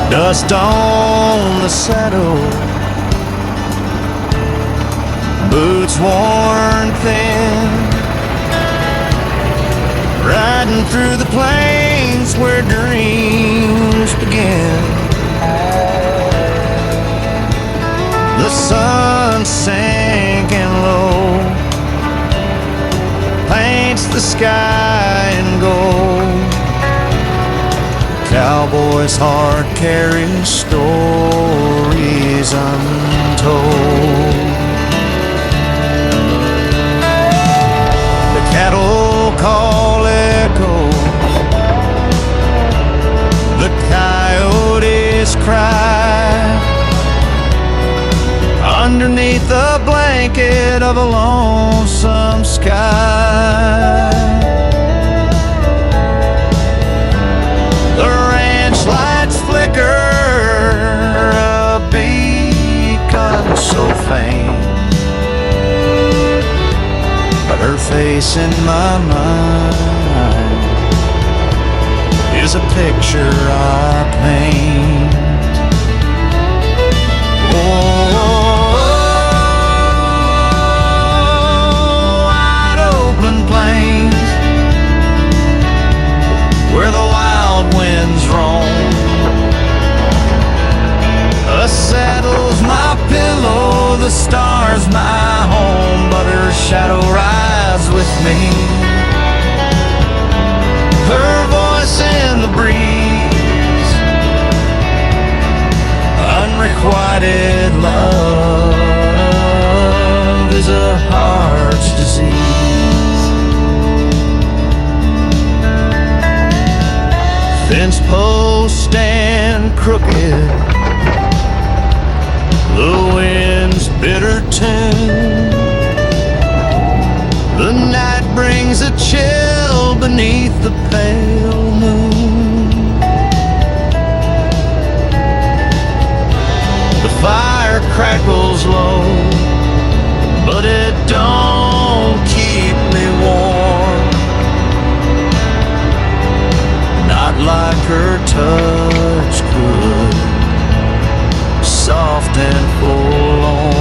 Dust on the saddle, boots worn thin, riding through the plains where dreams begin. The sun sinking low paints the sky in gold. Cowboy's heart carries stories untold. The cattle call echoes, the coyotes cry underneath the blanket of a lonesome sky. The ranch lights flicker, a beacon so faint, but her face in my mind is a picture I paint. Wide open plains where the wild winds roam. The saddle's my pillow, the star's my home, but her shadow rides with me. Her voice in the breeze, unrequited love is a heart's disease. Fence posts stand crooked, the wind's bitter tune. The night brings a chill beneath the pale moon. The fire crackles low, but it don't keep me warm. Not like her touch could, soft and forlorn.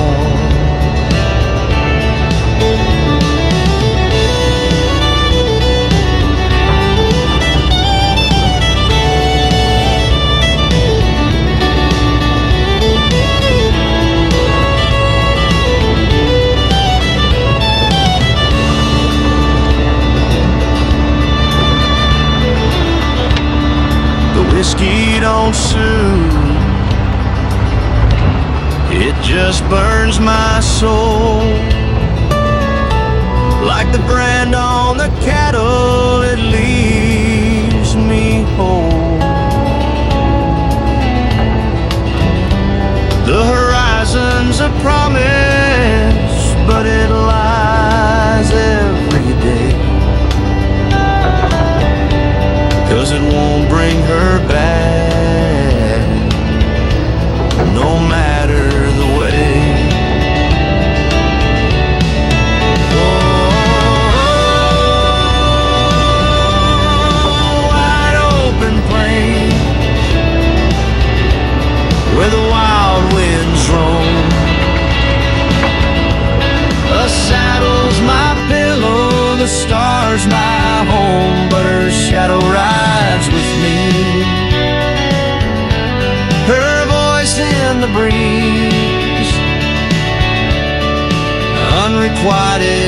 The whiskey don't soothe, it just burns my soul. Like the brand on the cattle, it leaves me whole. The horizon's a promise, but it lies every day. 'Cause it won't bring her back, no matter the way. Oh, wide open plains where the wild winds roam. The saddle's my pillow, the star's my home, but her shadow rides with me. Her voice in the breeze, unrequited